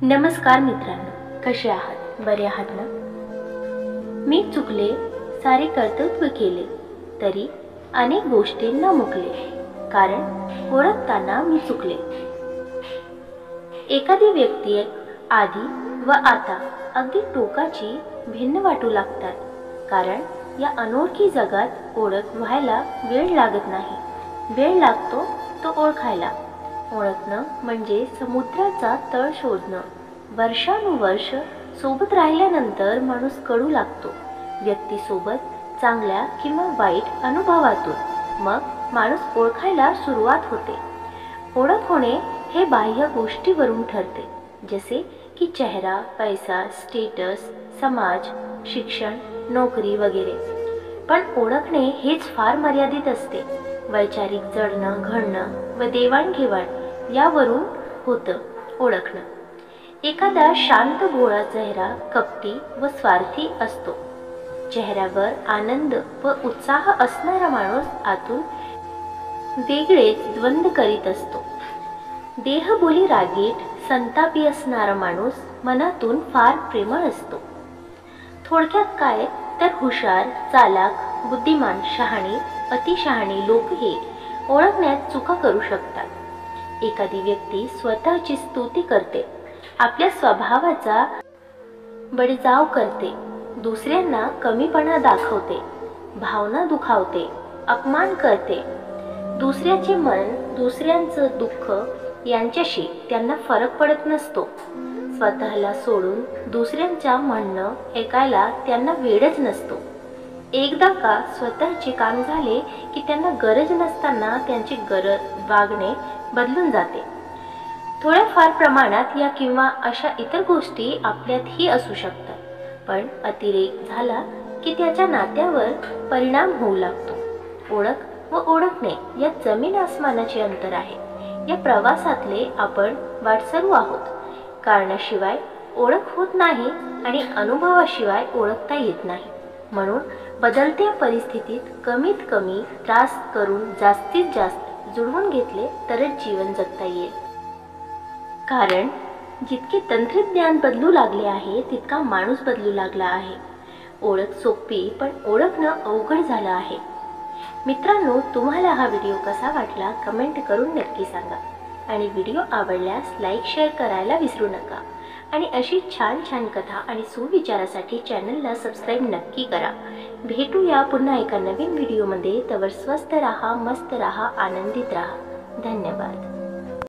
नमस्कार मित्रांनो, कसे आहात? बरे आहात ना? मी चुकले, सारे कर्तव्य केले, तरी अनेक गोष्टींना मुकले, कारण ओळखताना मी चुकले. एखादी व्यक्ती आधी व आता अगदी टोकाची भिन्न वाटू लागतात, कारण या अनोळखी जगात ओळख व्हायला वेळ लागत नाही. वेळ लागतो तो ओळखायला. ओळखणं म्हणजे समुद्राचा तळ शोधणं. वर्षानुवर्ष सोबत राहिल्यानंतर माणूस कळू लागतो, व्यक्तीसोबत चांगल्या किंवा वाईट अनुभवातून. मग माणूस ओळखायला सुरुवात होते. ओळख होणे हे बाह्य गोष्टीवरून ठरते, जसे की चेहरा, पैसा, स्टेटस, समाज, शिक्षण, नोकरी वगैरे. पण ओळखणे हेच फार मर्यादित असते. वैचारिक जडणं घडणं व देवाणघेवाण यावरून होतं ओळखणं. एखादा शांत भोळा चेहरा कपटी व स्वार्थी असतो. चेहऱ्यावर आनंद व उत्साह असणारा माणूस आतून वेगळेच द्वंद्व करीत असतो. देहबोली रागीट संतापी असणारा माणूस मनातून फार प्रेमळ असतो. थोडक्यात काय तर हुशार, चालाक, बुद्धिमान, शहाणी, अतिशहाणी लोकही ओळखण्यात चुका करू शकतात. एखादी व्यक्ती स्वतःची स्तुती करते, आपल्या स्वभावाचा बडजाव करते, दुसऱ्यांना कमीपणा दाखवते, भावना दुखावते, अपमान करते. दुसऱ्याचे मन, दुसऱ्यांचं दुःख यांच्याशी त्यांना फरक पडत नसतो. स्वतःला सोडून दुसऱ्यांच्या म्हणणं ऐकायला त्यांना वेळच नसतो. एकदा का स्वतःचे काम झाले की त्यांना गरज नसताना त्यांची वागणे बदलून जाते. थोड्याफार प्रमाणात या किंवा अशा इतर गोष्टी आपल्यातही असू शकतात, पण अतिरेक झाला की त्याच्या नात्यावर परिणाम होऊ लागतो. ओळख व ओळखणे यात जमीन आसमानाचे अंतर आहे. या प्रवासातले आपण वाटसरू आहोत. कारणाशिवाय ओळख होत नाही आणि अनुभवाशिवाय ओळखता येत नाही. म्हणून बदलत्या परिस्थितीत कमीत कमी त्रास करून जास्तीत जास्त जुळवून घेतले तरच जीवन जगता येईल. कारण जितके तंत्रज्ञान बदलू लागले आहे तितका माणूस बदलू लागला आहे. ओळख सोपी पण ओळखणं अवघड झालं आहे. मित्रांनो, तुम्हाला हा व्हिडिओ कसा वाटला कमेंट करून नक्की सांगा. आणि व्हिडिओ आवडल्यास लाईक शेअर करायला विसरू नका. आणि अशी छान छान कथा आणि सुविचारासाठी चॅनलला सबस्क्राईब नक्की करा. भेटूया पुन्हा एका नवीन व्हिडिओमध्ये. तवर स्वस्त राहा, मस्त राहा, आनंदित राहा. धन्यवाद.